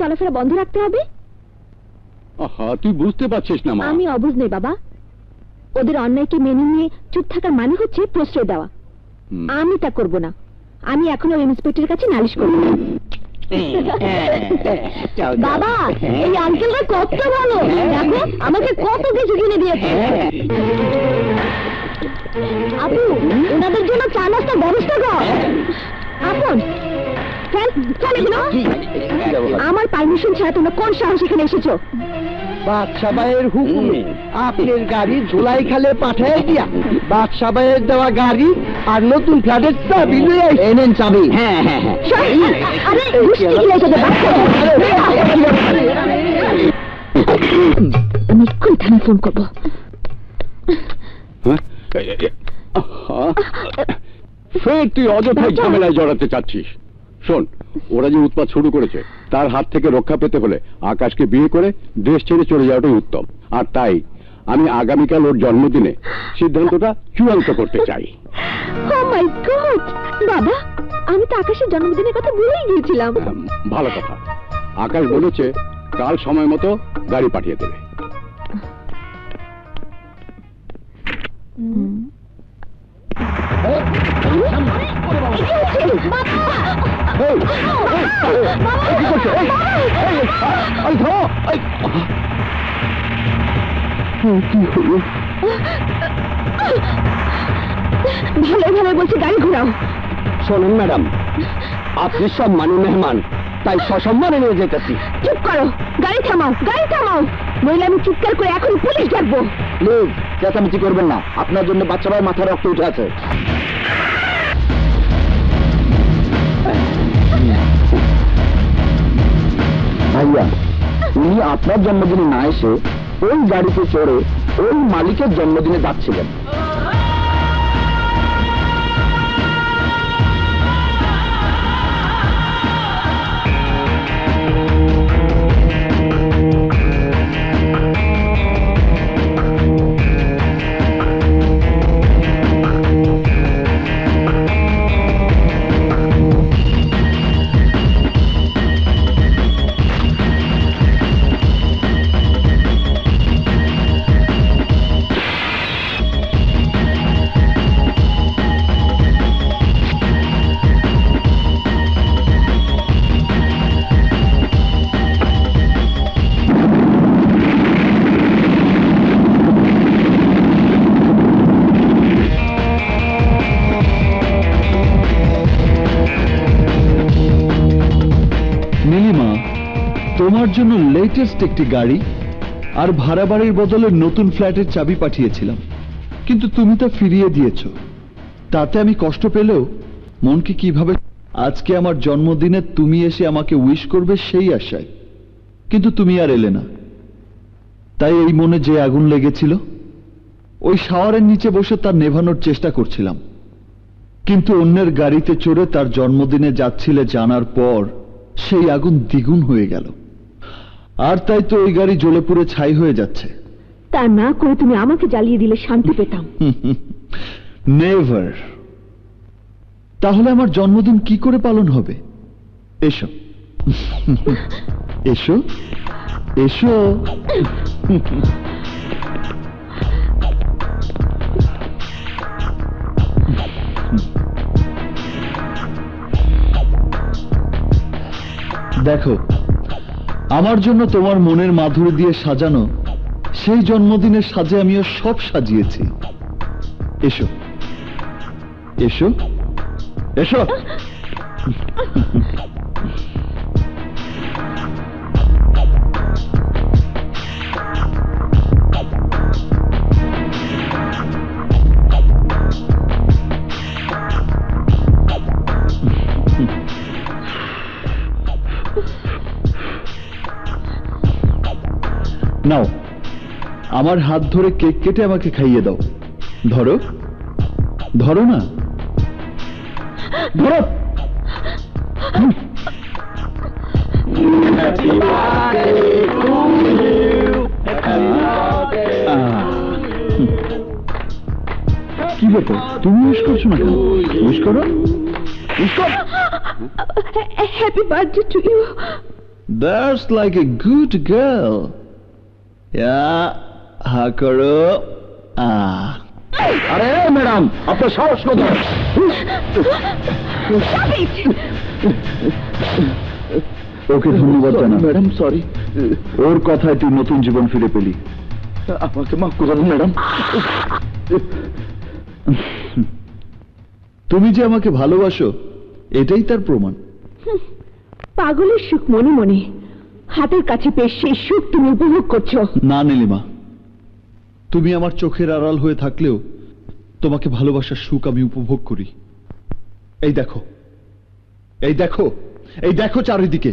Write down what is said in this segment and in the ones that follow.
চলাফেরা বন্ধ রাখতে হবে? তুই বুঝতে পারছিস না মা। আমি অবুঝ নেই বাবা। ওদের অন্যায়কে মেনে নিয়ে চুপ থাকার মানে হচ্ছে প্রশ্রয় দেওয়া। আমি তা করব না। আমি এখন ওই ইন্সপেক্টরের কাছে নালিশ করব। বাবা, এই আঙ্কেলরা কত ভালো, দেখো আমাকে কত কিছু কিনে দিয়েছে। আপু, ওনাদের জন্য চা নাস্তার ব্যবস্থা কর। আপন আমার পারমিশন ছাড়া তোমরা কোন সাহস এখানে এসেছো? বাদশা ভাইয়ের হুকুমে আপনার গাড়ি ঝোলাই খালে পাঠাই দিয়া বাদশা ভাইয়ের দেওয়া গাড়ি আর নতুন ফ্ল্যাটের চাবি লয়ে এনেন চাবি। হ্যাঁ হ্যাঁ হ্যাঁ, আমি এক্ষুনি থানায় ফোন করবো। ফের তুই অযথাই ঝামেলায় জড়াতে চাচ্ছিস। শোন, ওরা যে উৎপাত শুরু করেছে তার হাত থেকে রক্ষা পেতে হলে আকাশকে বিয়ে করে দেশ ছেড়ে চলে যাওয়াটাই উত্তম। আর তাই আমি আগামীকাল ওর জন্মদিনে সিদ্ধান্তটা চূড়ান্ত করতে চাই। ও মাই গড, বাবা আমি তো আকাশের জন্মদিনের কথা ভুলেই গিয়েছিলাম। ভালো কথা, আকাশ বলেছে কাল সময় মতো গাড়ি পাঠিয়ে দেবে। ভালো ভালো বলছি, গাড়ি ঘোরাও। শোনেন ম্যাডাম, আপনি সম্মানী মেহমান, তাই সসম্মানে নিয়ে যেতেছি। চুপ করো, গাড়ি থামাও, গাড়ি থামাও, নইলে আমি চিৎকার করে এখন পুলিশ ডাকবো। প্লিজ চেঁচামেচি করবেন না, আপনার জন্য বাচ্চা ভাই মাথায় রক্ত উঠে আছে। ভাইয়া, উনি আপনার জন্মদিনে না এসে ওই গাড়িতে চড়ে ওই মালিকের জন্মদিনে যাচ্ছিলেন। তোমার জন্য লেটেস্ট একটি গাড়ি আর ভাড়া বাড়ির বদলে নতুন ফ্ল্যাটের চাবি পাঠিয়েছিলাম, কিন্তু তুমি তা ফিরিয়ে দিয়েছো। তাতে আমি কষ্ট পেলেও মনকে কিভাবে, আজকে আমার জন্মদিনে তুমি এসে আমাকে উইশ করবে সেই আশায়, কিন্তু তুমি আর এলে না। তাই এই মনে যে আগুন লেগেছিল ওই শাওয়ারের নিচে বসে তার নেভানোর চেষ্টা করছিলাম, কিন্তু অন্যের গাড়িতে চড়ে তার জন্মদিনে যাচ্ছিলে জানার পর সেই আগুন দ্বিগুণ হয়ে গেল। আর তাই তো ওই গাড়ি জ্বলে পুড়ে ছাই হয়ে যাচ্ছে। তা না করে তুমি আমাকে জ্বালিয়ে দিলে শান্তি পেতাম। নেভার। তাহলে আমার জন্মদিন কি করে পালন হবে? এসো এসো এসো। দেখো, আমার জন্য তোমার মনের মাধুরী দিয়ে সাজানো সেই জন্মদিনের সাজে আমিও সব সাজিয়েছি। এসো এসো এসো। নাও, আমার হাত ধরে কেক কেটে আমাকে খাইয়ে দাও। ধরো ধরো না, ধরো। কি ব্যাপার, তুমি উইশ করছো না কেন? উইশ করো, উইশ করো। Happy birthday to you. That's like a good girl. Yeah, হা করো। আরে ম্যাডাম, আপনার সাহস কত? ওকে ধন্যবাদ জানা। ম্যাডাম সরি, ওর কথায় তুই নতুন জীবন ফিরে পেলি। আমাকে মাফ করে দিন ম্যাডাম। তুমি যে আমাকে ভালোবাসো এটাই তার প্রমাণ। পাগলের সুখ মনে মনে, হাতের কাছে পেয়ে সেই সুখ তুমি উপভোগ করছো। না নীলিমা, তুমি আমার চোখের আড়াল হয়ে থাকলেও তোমাকে ভালোবাসার সুখ আমি উপভোগ করি। এই দেখো, এই দেখো, এই দেখো চারিদিকে।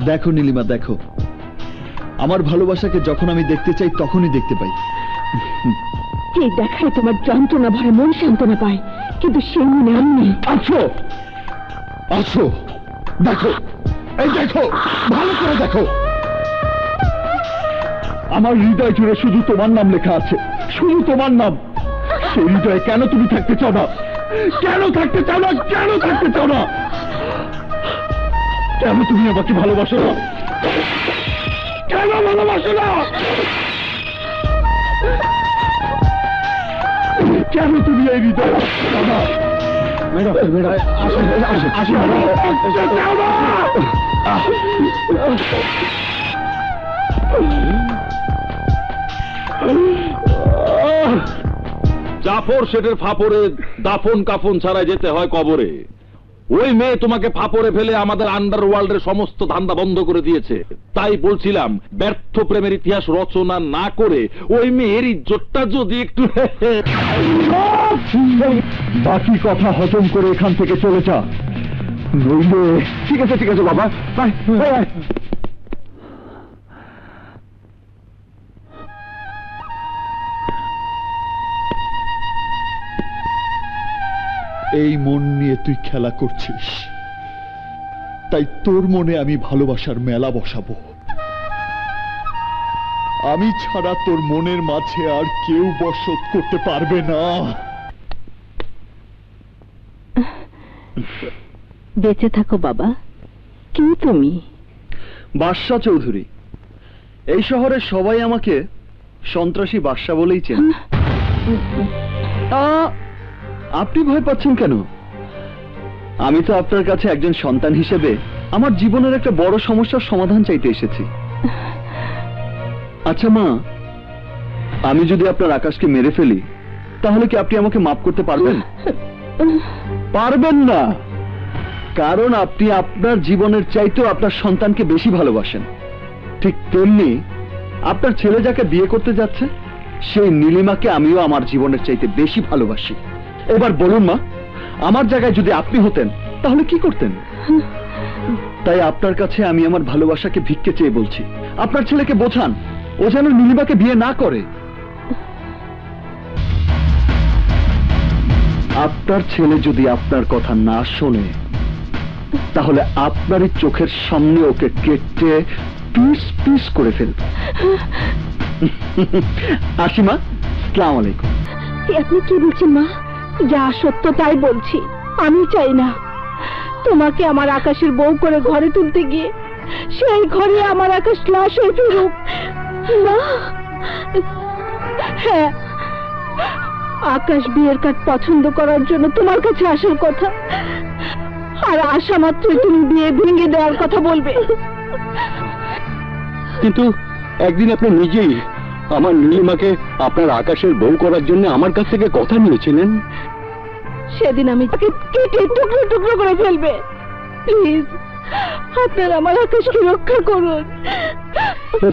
দেখো নীলিমা, দেখো আমার ভালোবাসাকে যখন আমি দেখতে চাই তখনই দেখতে পাই। এই দেখায় তোমার যন্ত্রণা ভরে মন সান্ত্বনা পায়, কিন্তু সেই মনে আমি নেই। আছো আছো, দেখো, এই দেখো, ভালো করে দেখো। আমার হৃদয় জুড়ে শুধু তোমার নাম লেখা আছে, শুধু তোমার নাম। সেই হৃদয়ে কেন তুমি থাকতে চাও না? কেন থাকতে চাও না? কেন থাকতে চাও না? কেন তুমি আমাকে ভালোবাসো না? কেন ভালোবাসো না? কেন তুমি এই হৃদয়? ম্যাডাম ম্যাডাম আসুন আসুন আসুন জাফর শেঠের ফাপড়ে দাফন কাফন ছাড়াই যেতে হয় কবরে। ওই মেয়ে তোমাকে ফাপড়ে ফেলে আমাদের আন্ডারওয়ার্ল্ডের সমস্ত ধান্দা বন্ধ করে দিয়েছে। তাই বলছিলাম, ব্যর্থ প্রেমের ইতিহাস রচনা না করে ওই মেয়ের ইজ্জতটা যদি একটু বাকি কথা হজম করে এখান থেকে চলে যা, নইলে। ঠিক আছে ঠিক আছে বাবা, বাই বাই। এই মন নিয়ে তুই খেলা করছিস, তাই তোর মনে আমি ভালোবাসার মেলা বসাবো। আমি ছাড়া তোর মনের মাঝে আর কেউ বসত করতে পারবে না। বেঁচে থাকো বাবা। কি তুমি? বাদশা চৌধুরী। এই শহরের সবাই আমাকে সন্ত্রাসী বাদশা বলেই চেনে। আপনি ভয় পাচ্ছেন কেন? আমি তো আপনার কাছে একজন সন্তান হিসেবে আমার জীবনের একটা বড় সমস্যার সমাধান চাইতে এসেছি। আচ্ছা মা, আমি যদি আপনার আকাশকে মেরে ফেলি তাহলে কি আপনি আমাকে মাফ করতে পারবেন? পারবেন না, কারণ আপনি আপনার জীবনের চাইতেও আপনার সন্তানকে বেশি ভালোবাসেন। ঠিক তেমনি আপনার ছেলে যাকে বিয়ে করতে যাচ্ছে সেই নীলিমাকে আমিও আমার জীবনের চাইতে বেশি ভালোবাসি। এবার বলুন মা, আমার জায়গায় যদি আপনি হতেন তাহলে কি করতেন? তাই আপনার কাছে আমি আমার ভালোবাসাকে ভিক্ষে চেয়ে বলছি, আপনার ছেলেকে বোঝান ও যেন নীলিমাকে বিয়ে না করে। আপনার ছেলে যদি আপনার কথা না শোনে তাহলে আপনারই চোখের সামনে ওকে কেটে পিস পিস করে ফেলবে। আসি মা, আসসালামু আলাইকুম। আপনি কি বলছেন মা? যা সত্য তাই বলছি। আমি চাই না তোমাকে আমার আকাশের বউ করে ঘরে তুলতে গিয়ে সেই ঘরে আমার আকাশ লাশ হয়ে ফিরুক। না, হ্যাঁ, আকাশ বিয়ের কার্ড পছন্দ করার জন্য তোমার কাছে আসার কথা, আর আসা মাত্রই তুমি বিয়ে ভেঙে দেওয়ার কথা বলবে। কিন্তু একদিন আপনি নিজেই আমার নীলিমাকে আপনার আকাশের বউ করার জন্য আমার কাছ থেকে কথা নিয়েছিলেন। সেদিন আমি তাকে কেটে টুকরো টুকরো করে ফেলবে। প্লিজ, আপনারা আমার আকাশকে রক্ষা করুন।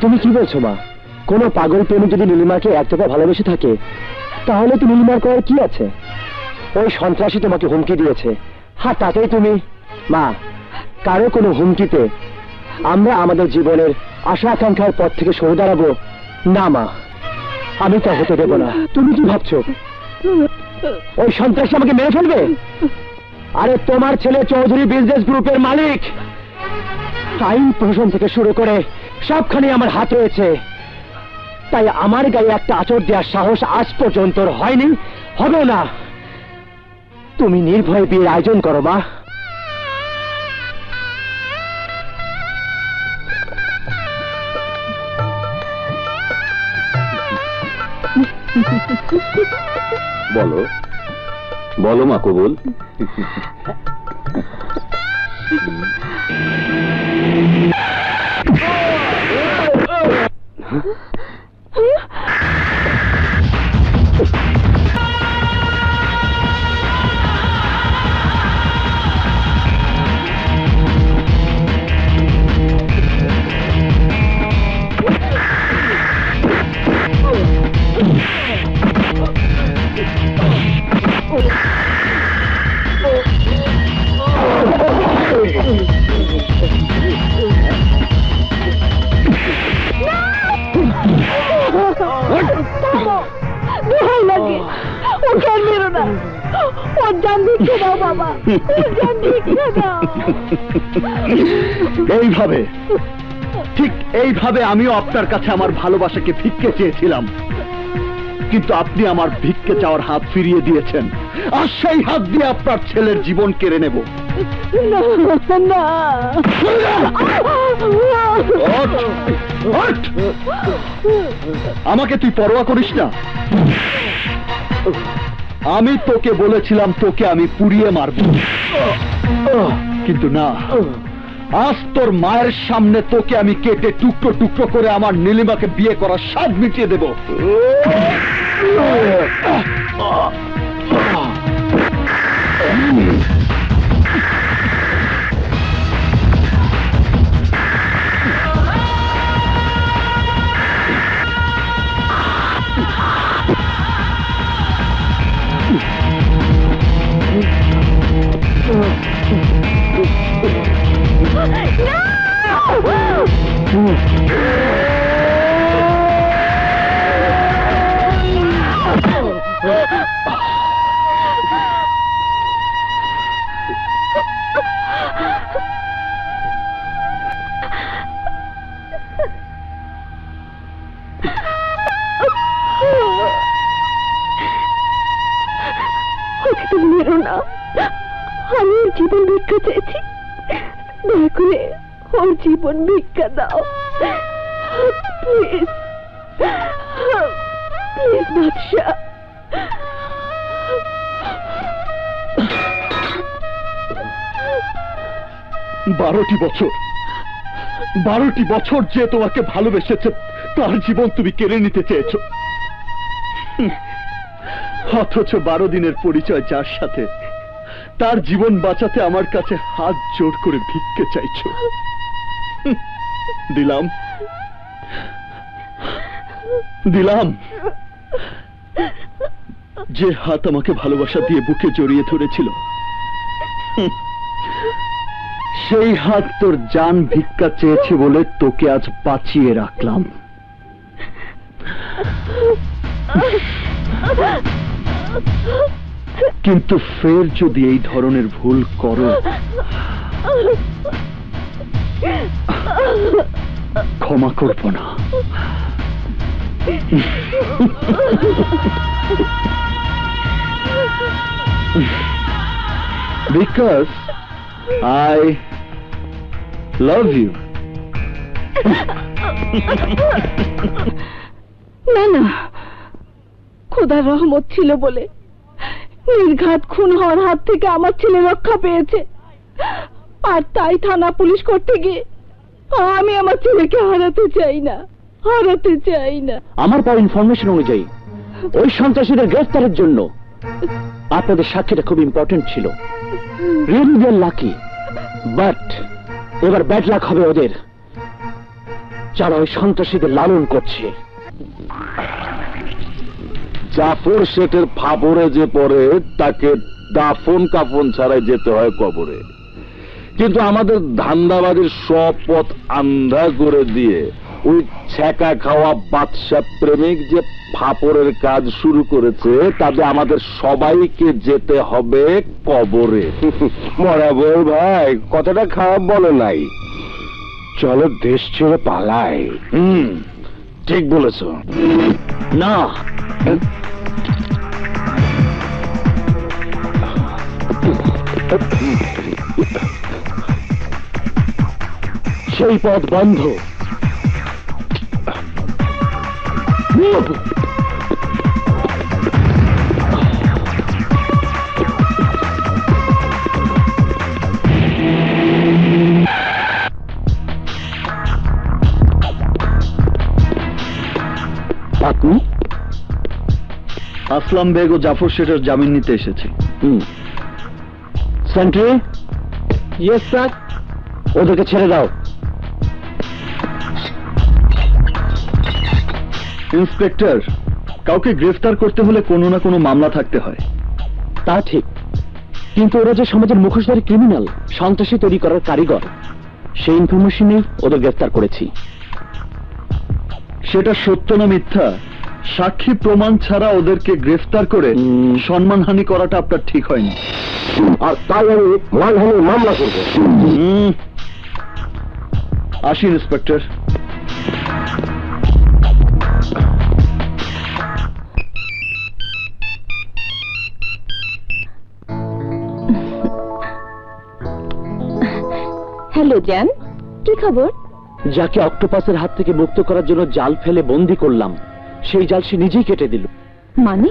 তুমি কি বলছো মা? কোন পাগল প্রেমী যদি নীলিমাকে এতটা ভালোবেসে থাকে তাহলে তো নীলিমার করার কি আছে? ওই সন্ত্রাসী তোমাকে হুমকি দিয়েছে, হ্যাঁ তাতেই তুমি? মা, কারো কোনো হুমকিতে আমরা আমাদের জীবনের আশা আকাঙ্ক্ষার পথ থেকে সরে দাঁড়াবো না মা, আমি তা হতে দেব না। তুমি কি ভাবছো ওই সন্ত্রাসী আমাকে মেরে ফেলবে? আরে তোমার ছেলে চৌধুরী বিজনেস গ্রুপের মালিক, আইন প্রশাসন থেকে শুরু করে সবখানে আমার হাত রয়েছে। তাই আমার গায়ে একটা আঁচড় দেওয়ার সাহস আজ পর্যন্ত হয়নি, হবে না। তুমি নির্ভয়ে বিয়ের আয়োজন করো মা। বলো বলো মা কবুল। দোহাই লাগে, ওকে আর মেরো না। ওর জান ভিক্ষে দাও বাবা, ওর জান ভিক্ষে দাও। এইভাবে, ঠিক এইভাবে আমিও আপনার কাছে আমার ভালোবাসাকে ভিক্ষে চেয়েছিলাম, কিন্তু আপনি আমার ভিক্ষে চাওয়ার হাত ফিরিয়ে দিয়েছেন, আর সেই হাত দিয়ে আপনার ছেলের জীবন কেড়ে নেব। না না, ওঠ, ওঠ! আমাকে তুই পরোয়া করিস না। আমি তোকে বলেছিলাম তোকে আমি পুড়িয়ে মারব, কিন্তু না, আজ তোর মায়ের সামনে তোকে আমি কেটে টুকরো টুকরো করে আমার নীলিমাকে বিয়ে করার স্বাদ মিটিয়ে দেব। ওকে তুমি মেরো না, আমি ওর জীবন ভিক্ষা চেয়েছি, দয়া করে ওর জীবন ভিক্ষা দাও প্লিজ, প্লিজ বাদশা। 12টি বছর, 12টি বছর যে তোমাকে ভালোবেসেছে তার জীবন তুমি কেড়ে নিতে চেয়েছ, অথচ 12 দিনের পরিচয় যার সাথে, তার জীবন বাঁচাতে আমার কাছে হাত জোড় করে ভিক্ষে চাইছো। দিলাম, দিলাম। যে হাত আমাকে ভালোবাসা দিয়ে বুকে জড়িয়ে ধরেছিল, সেই হাত তোর জান ভিক্ষা চেয়েছে বলে তোকে আজ বাঁচিয়ে রাখলাম। কিন্তু ফের যদি এই ধরনের ভুল করো, ক্ষমা করব না। Because I love you. না না, খোদার রহমত ছিল বলে নির্ঘাত খুন হওয়ার হাত থেকে আমার ছেলে রক্ষা পেয়েছে, আর তাই থানা পুলিশ করতে গিয়ে আমি আমার ছেলেকে হারাতে চাই না, হারাতে চাই না। আমার পাওয়া ইনফরমেশন অনুযায়ী ওই সন্ত্রাসীদের গ্রেফতারের জন্য আপনাদের সাক্ষীটা খুব ইম্পর্টেন্ট ছিল। রিয়েলি দে লাকি, বাট এবার ব্যাড লাক হবে ওদের, যারা ওই সন্ত্রাসীদের লালন করছে। জাফর শেখের ফাপরে যে পড়ে তাকে দাফন কাফন ছাড়াই যেতে হয় কবরে, কিন্তু আমাদের ধান্দাবাজির সব পথ আন্ধা করে দিয়ে ওই ছ্যাঁকা খাওয়া বাদশা প্রেমিক যে ফাপরের কাজ শুরু করেছে, তাতে আমাদের সবাইকে যেতে হবে কবরে। মরাবর ভাই, কথাটা খারাপ বলে নাই, চলো দেশ ছেড়ে পালাই। ঠিক বলেছ। না, সেই পথ বন্ধ। আপনি? আসলাম বেগ ও জাফর শেঠের জামিন নিতে এসেছি। সেন্ট্রি। Yes sir. ওদেরকে ছেড়ে দাও। ইন্সপেক্টর, কাউকে গ্রেফতার করতে হলে কোনো না কোনো মামলা থাকতে হয়। তা ঠিক, কিন্তু ওরা যে সমাজের মুখোশধারী ক্রিমিনাল, সন্ত্রাসী তৈরি করার কারিগর, সেই ইনফরমেশনেই ওদের গ্রেফতার করেছি। সেটা সত্য না মিথ্যা, সাক্ষী প্রমাণ ছাড়া ওদেরকে গ্রেফতার করে সম্মানহানি করাটা আপনার ঠিক হয়নি। আর তাই আমি মানহানির মামলা করব। আসি ইন্সপেক্টর। হ্যালো জান, কি খবর? যাকে অক্টোপাসের হাত থেকে মুক্ত করার জন্য জাল ফেলে বন্দি করলাম, সেই জাল সে নিজেই কেটে দিল। মানে?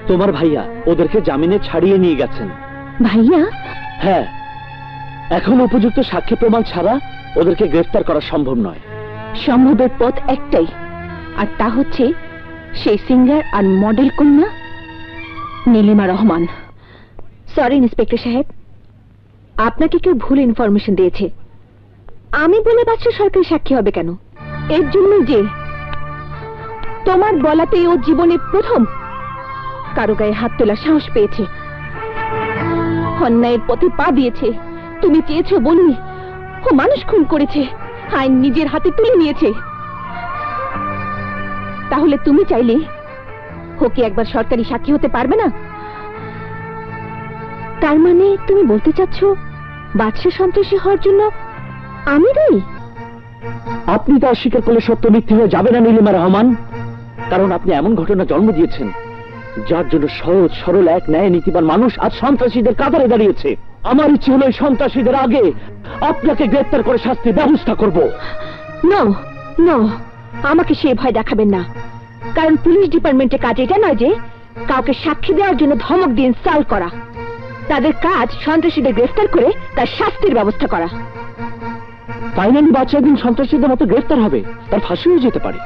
তোমার ভাইয়া ওদেরকে জামিনে ছাড়িয়ে নিয়ে গেছেন। ভাইয়া? হ্যাঁ, এখন উপযুক্ত সাক্ষী প্রমাণ ছাড়া ওদেরকে গ্রেফতার করা সম্ভব নয়। সম্ভবের পথ একটাই, আর তা হচ্ছে সেই সিঙ্গার আর মডেল কন্যা নীলিমা রহমান। সরি ইন্সপেক্টর সাহেব, আপনাকে কেউ ভুল ইনফরমেশন দিয়েছে। আমি বলে বাচ্চা সরকারি সাক্ষী হবে কেন? এর জন্য যে তোমার বলাতেই ও জীবনে প্রথম কারো গায়ে হাত তোলার সাহস পেয়েছে, অন্যায়ের পথে পা দিয়েছে। তুমি চেয়েছো বলনি, ও মানুষ খুন করেছে, আইন নিজের হাতে তুলে নিয়েছে। তাহলে তুমি চাইলে ও কি একবার সরকারি সাক্ষী হতে পারবে না? তার মানে তুমি বলতে চাচ্ছ বাদশা সন্ত্রাসী হওয়ার জন্য আমি দায়ী? আপনি তা অস্বীকার করলে সত্য মিথ্যে হয়ে যাবে না নীলিমা রহমান, কারণ আপনি এমন ঘটনা জন্ম দিয়েছেন যার জন্য সহজ সরল এক ন্যায় নীতিবান মানুষ আজ সন্ত্রাসীদের কাতারে দাঁড়িয়েছে। আমার ইচ্ছে হলো এই সন্ত্রাসীদের আগে আপনাকে গ্রেফতার করে শাস্তির ব্যবস্থা করব। নো নো, আমাকে সে ভয় দেখাবেন না, কারণ পুলিশ ডিপার্টমেন্টের কাজ এটা নয় যে কাউকে সাক্ষী দেওয়ার জন্য ধমক দিয়ে ইনসাল্ট করা। তাদের কাজ সন্ত্রাসীদের গ্রেফতার করে তার শাস্তির ব্যবস্থা করা। ফাইনালি বাচ্চা একদিন সন্ত্রাসীদের মতো গ্রেফতার হবে, তার ফাঁসি হয়ে যেতে পারে,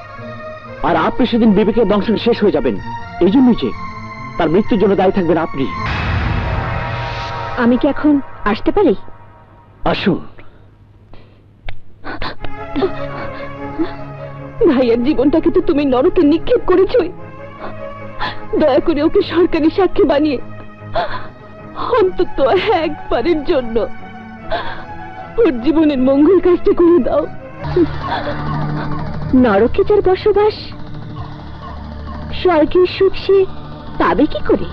আর আপনি সেদিন বিবেকের দংশন শেষ হয়ে যাবেন। এই জন্যই যে তার মৃত্যুর জন্য দায়ী থাকবেন আপনি। আমি কি এখন আসতে পারি? আসুন। ভাইয়ের জীবনটাকে তো তুমি নরকে নিক্ষেপ করেছই, দয়া করে ওকে সরকারি সাক্ষী বানিয়ে অন্তত একবারের জন্য ওর জীবনের মঙ্গল কাজটা করে দাও। নরকে যার বসবাস, স্বর্গের সুখ সে পাবে কি করে?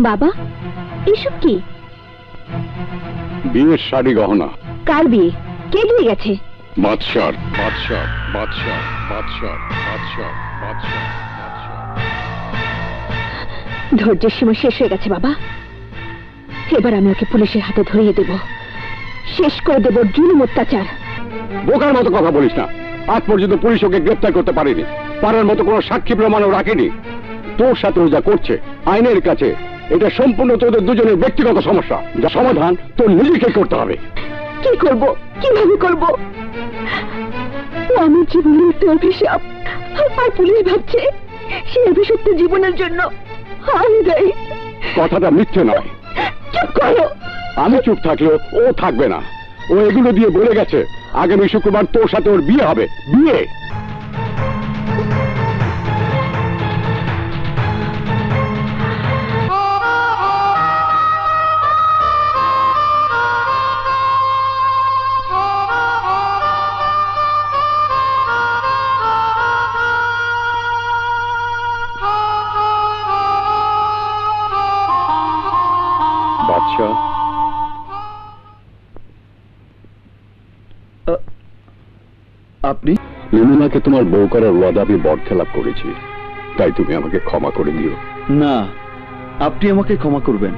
বাবা, এসব কি? বিয়ের শাড়ি গহনা। কার বিয়ে? কে দিয়ে গেছে? বাদশার বাদশার বাদশার বাদশার বাদশার বাদশার বাদশার। ধৈর্যের সীমা শেষ হয়ে গেছে বাবা, এবার আমি ওকে পুলিশের হাতে ধরিয়ে দেব, শেষ করে দেব জুলুম অত্যাচার। বোকার মতো কথা বলিস না, আজ পর্যন্ত পুলিশ ওকে গ্রেফতার করতে পারেনি, পারার মতো কোনো সাক্ষী প্রমাণও রাখেনি। তোর সাথে ও যা করছে আইনের কাছে এটা সম্পূর্ণ তোদের দুজনের ব্যক্তিগত সমস্যা, যা সমাধান তোর নিজেকে করতে হবে। কি করব, কিভাবে করব? ও আমার জীবনের একটা অভিশাপ, আর পুলিশ ভাবছে সেই অভিশপ্ত জীবনের জন্য আমি দায়ী। কথাটা মিথ্যে নয়। চুপ করো। আমি চুপ থাকলেও ও থাকবে না। ও এগুলো দিয়ে বলে গেছে আগামী শুক্রবার তোর সাথে ওর বিয়ে হবে। বিয়ে? আপনি? নীলিমাকে তোমার বউ করার ওয়াদা আমি বরখেলাপ করেছি, তাই তুমি আমাকে ক্ষমা করে দিও। না, আপনি আমাকে ক্ষমা করবেন।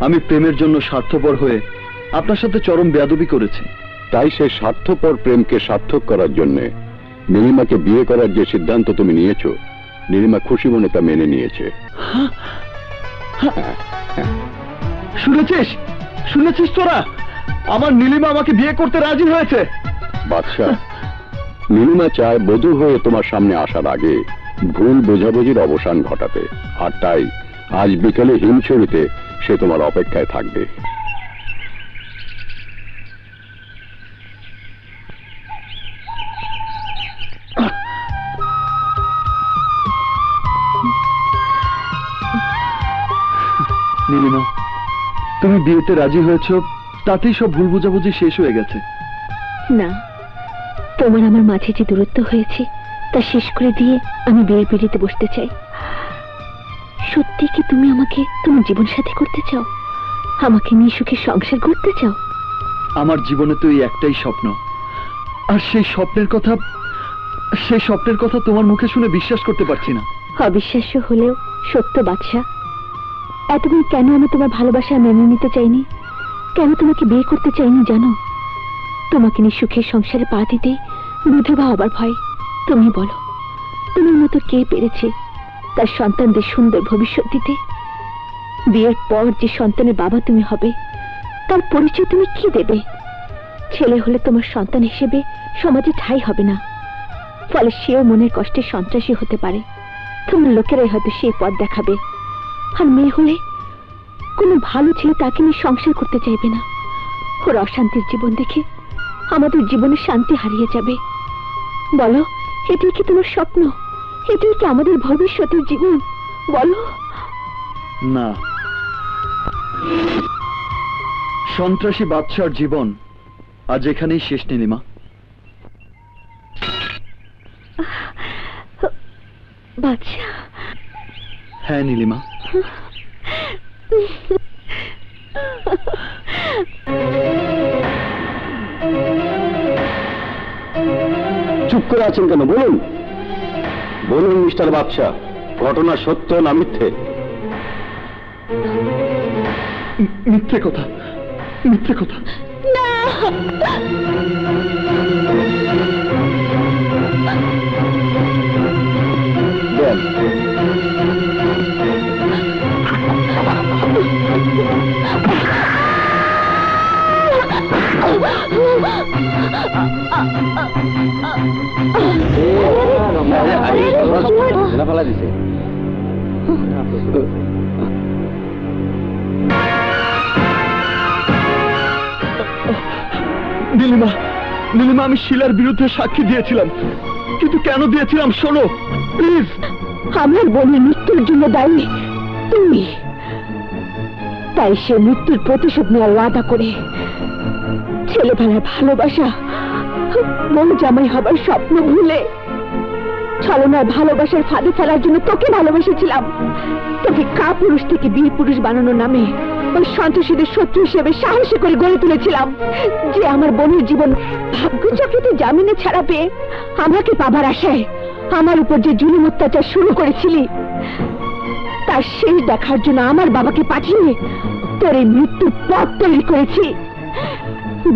আমি প্রেমের জন্য স্বার্থপর হয়ে আপনার সাথে চরম বেয়াদবি করেছি। তাই সেই স্বার্থপর প্রেমকে সার্থক করার জন্য নীলিমাকে বিয়ে করার যে সিদ্ধান্ত তুমি নিয়েছো, নীলিমা খুশি মনে তা মেনে নিয়েছে। শুনেছিস? শুনেছিস তোরা? আমার নীলিমা আমাকে বিয়ে করতে রাজি হয়েছে। বাদশা, নীলিমা চায় বধূ হয়ে তোমার সামনে আসার আগে ভুল বোঝাবুঝির অবসান ঘটাতে, আর তাই আজ বিকেলে হিমছড়িতে সে তোমার অপেক্ষায় থাকবে। নীলিমা, তুমি বিয়েতে রাজি হয়েছ, তাতেই সব ভুল বোঝাবুঝি শেষ হয়ে গেছে। না, তোমার আমার মাঝে যে দূরত্ব হয়েছে তা শেষ করে দিয়ে আমি বিয়ের পিড়িতে বসতে চাই। সত্যি কি তুমি আমাকে তোমার জীবন সাথী করতে চাও? আমাকে নিয়ে সুখে সংসার করতে চাও? আমার জীবনে তো এই একটাই স্বপ্ন, আর সেই স্বপ্নের কথা তোমার মুখে শুনে বিশ্বাস করতে পারছি না। অবিশ্বাস্য হলেও সত্য বাদশা। এতদিন কেন আমি তোমার ভালোবাসা মেনে নিতে চাইনি, কেন তোমাকে বিয়ে করতে চাইনি জানো? তোমাকে নিয়ে সুখের সংসারে পা দিতে বিধবা হবার ভয়। তুমি বলো, তোমার মতো কে পেরেছে তার সন্তানদের সুন্দর ভবিষ্যৎ দিতে? বিয়ের পর যে সন্তানের বাবা তুমি হবে, তার পরিচয় তুমি কি দেবে? ছেলে হলে তোমার সন্তান হিসেবে সমাজে ঠাঁই হবে না, ফলে সেও মনের কষ্টে সন্ত্রাসী হতে পারে। তোমার লোকেরাই হয়তো সেই পথ দেখাবে। আর মেয়ে হলে কোনো ভালো ছেলে তাকে নিয়ে সংসার করতে চাইবে না। ওর অশান্তির জীবন দেখে আমাদের জীবনে শান্তি হারিয়ে যাবে। বলো, এটাই কি তোমার স্বপ্ন? এটাই কি আমাদের ভবিষ্যতের জীবন? বলো। না, সন্ত্রাসী বাদশার জীবন আজ এখানেই শেষ। নীলিমা, বাদশা। হ্যাঁ নীলিমা, চুপ করে আছেন কেন? বলুন, বলুন মিস্টার বাদশা, ঘটনা সত্য না মিথ্যে? মিথ্যে কথা, মিথ্যে কথা। দেন। ফেলা দিছে। নীলিমা, নীলিমা, আমি শিলার বিরুদ্ধে সাক্ষী দিয়েছিলাম, কিন্তু কেন দিয়েছিলাম শোনো প্লিজ। আমার বোনের মৃত্যুর জন্য দায়ী তুমি, তাই সে মৃত্যুর প্রতিশোধ নেওয়ার ওয়াদা করে ছেলেবেলার ভালোবাসা, বউ জামাই হবার স্বপ্ন ভুলে ছলনার ভালোবাসার ফাঁদে ফেলার জন্য তোকে ভালোবেসেছিলাম। তোকে কাপুরুষ থেকে বীর পুরুষ বানানোর নামে ওই সন্ত্রাসীদের শত্রু হিসেবে সাহসী করে গড়ে তুলেছিলাম, যে আমার বোনের জীবন ভাগ্যচক্রেতে জামিনে ছাড়া পেয়ে আমাকে পাবার আশায় আমার উপর যে জুলুম অত্যাচার শুরু করেছিলি, তার শেষ দেখার জন্য আমার বাবাকে পাঠিয়ে তোর এই মৃত্যুর পথ তৈরি করেছি।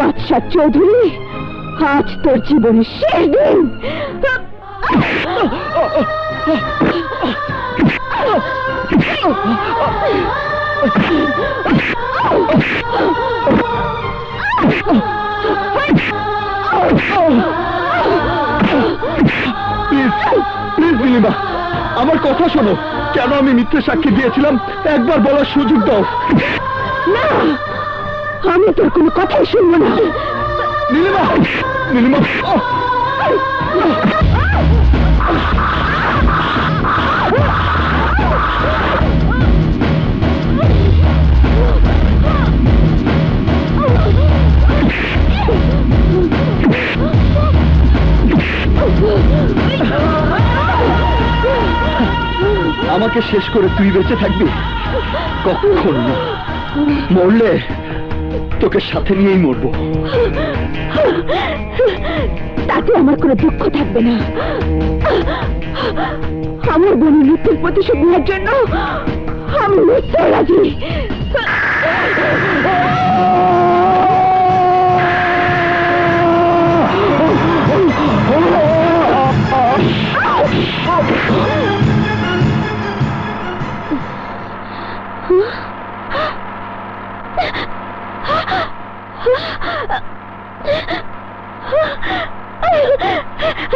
বাদশা চৌধুরী, আজ তোর জীবনের শেষ দিন। প্লিজ, প্লিজ নীলিমা, আমার কথা শোনো। কেন আমি মিথ্যে সাক্ষী দিয়েছিলাম একবার বলার সুযোগ দাও। না, আমি তোর কোনো কথাই শুনবো না। নীলিমা, নীলিমা, আমাকে শেষ করে তুই বেঁচে থাকবি? কখন না, মরলে তোকে সাথে নিয়েই মরবো। তাতে আমার কোনো দুঃখ থাকবে না। আমার বোনের মৃত্যুর প্রতিশোধ নেওয়ার জন্য আমি মরতে রাজি।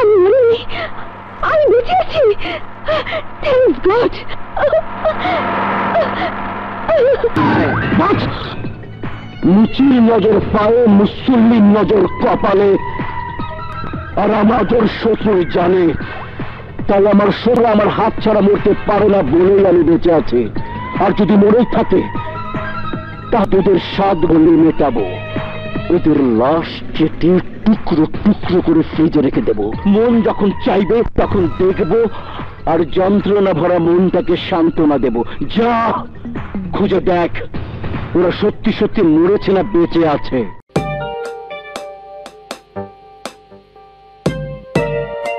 আমি মরিনি, আমি বেঁচে আছি। Thanks god. মুচির নজর পায়ে, মুসল্লির নজর কপালে, আর আমাদের শত্রু জানে। তাই আমার শত্রু আমার হাত ছাড়া মরতে পারে না বলেই আমি বেঁচে আছি। আর যদি মরেই থাকে তা তোদের 7 গলি মেটাবো। ওদের লাশ কেটে টুকরো টুকরো করে ফ্রিজে রেখে দেব। মন যখন চাইবে তখন দেখব, আর যন্ত্রণা ভরা মনটাকে সান্ত্বনা দেব। যা খুঁজে দেখ ওরা সত্যি সত্যি মরেছে না বেঁচে আছে।